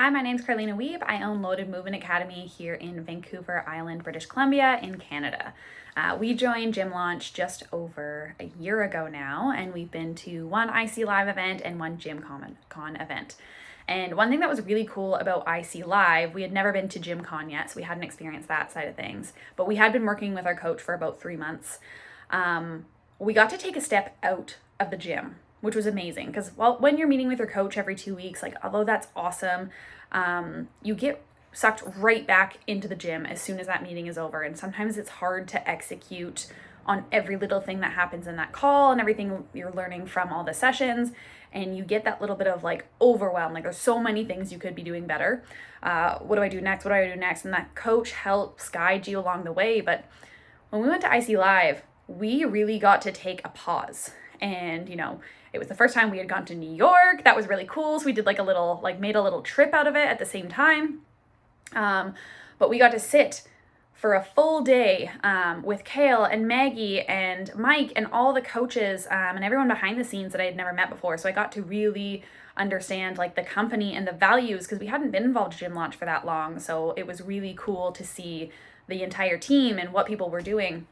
Hi, my name's Karleena W. I own Loaded Movement Academy here in Vancouver Island, British Columbia in Canada. We joined Gym Launch just over a year ago now, and we've been to one IC Live event and one Gym Con event. And one thing that was really cool about IC Live, we had never been to Gym Con yet, so we hadn't experienced that side of things. But we had been working with our coach for about 3 months. We got to take a step out of the gym, which was amazing because when you're meeting with your coach every 2 weeks, although that's awesome, you get sucked right back into the gym as soon as that meeting is over. And sometimes it's hard to execute on every little thing that happens in that call and everything you're learning from all the sessions. And you get that little bit of overwhelm. There's so many things you could be doing better. What do I do next? What do I do next? And that coach helps guide you along the way. But when we went to IC Live, we really got to take a pause. And, it was the first time we had gone to New York. That was really cool. So we did made a little trip out of it at the same time. But we got to sit for a full day with Kale and Maggie and Mike and all the coaches and everyone behind the scenes that I had never met before. So I got to really understand the company and the values because we hadn't been involved in Gym Launch for that long. So it was really cool to see the entire team and what people were doing.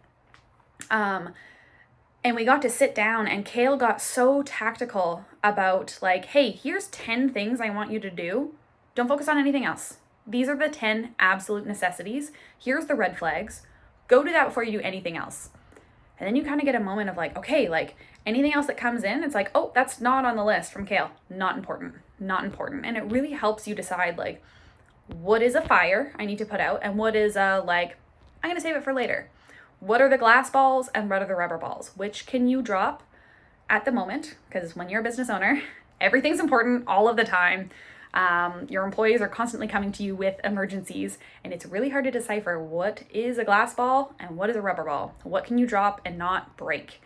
And we got to sit down and Kale got so tactical about hey, here's 10 things I want you to do. Don't focus on anything else. These are the 10 absolute necessities. Here's the red flags. Go do that before you do anything else. And then you kind of get a moment of okay, anything else that comes in, it's oh, that's not on the list from Kale. Not important. And it really helps you decide what is a fire I need to put out and what is I'm going to save it for later. What are the glass balls and what are the rubber balls? Which can you drop at the moment? Because when you're a business owner, everything's important all of the time. Your employees are constantly coming to you with emergencies, and it's really hard to decipher what is a glass ball and what is a rubber ball. What can you drop and not break?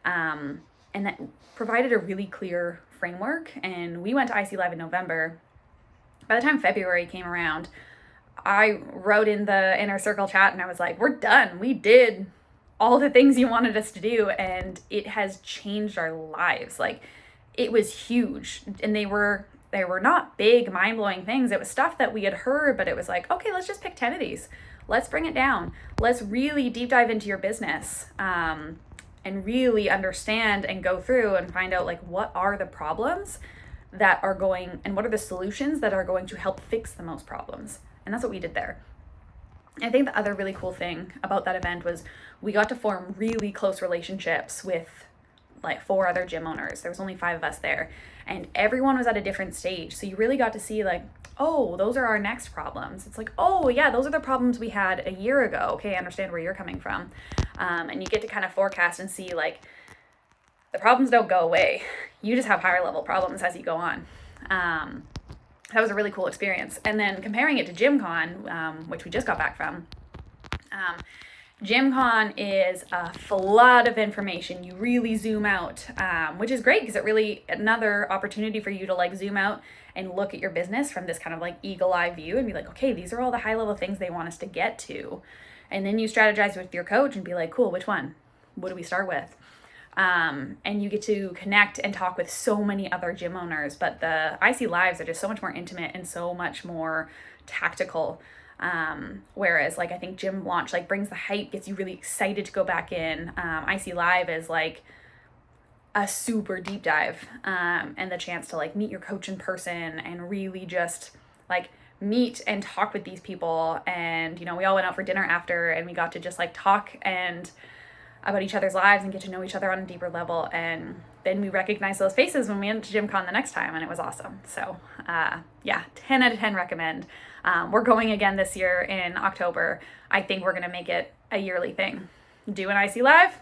And that provided a really clear framework. And we went to IC Live in November. By the time February came around, I wrote in the inner circle chat and I was like, we're done. We did all the things you wanted us to do, and it has changed our lives. It was huge, and they were not big, mind-blowing things. It was stuff that we had heard, but it was okay, let's just pick 10 of these. Let's bring it down. Let's really deep dive into your business and really understand and go through and find out what are the problems that are going and what are the solutions that are going to help fix the most problems. And that's what we did there. I think the other really cool thing about that event was we got to form really close relationships with 4 other gym owners. There was only 5 of us there, and everyone was at a different stage. So you really got to see oh, those are our next problems. It's oh yeah, those are the problems we had a year ago. Okay, I understand where you're coming from. And you get to kind of forecast and see the problems don't go away. You just have higher level problems as you go on. That was a really cool experience. And then comparing it to Gym Con, which we just got back from, Gym Con is a flood of information. You really zoom out, which is great because it really another opportunity for you to zoom out and look at your business from this kind of eagle eye view and be okay, these are all the high level things they want us to get to. And then you strategize with your coach and be cool, which one? What do we start with? And you get to connect and talk with so many other gym owners, but the IC Lives are just so much more intimate and so much more tactical. Whereas I think Gym Launch brings the hype, gets you really excited to go back in. IC Live is a super deep dive, and the chance to meet your coach in person and really just meet and talk with these people. And, we all went out for dinner after and we got to just talk and about each other's lives and get to know each other on a deeper level. And then we recognized those faces when we went to Gym Con the next time, and it was awesome. So yeah, 10 out of 10 recommend. We're going again this year in October. I think we're going to make it a yearly thing. Do an IC Live,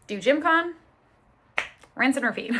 do Gym Con, rinse and repeat.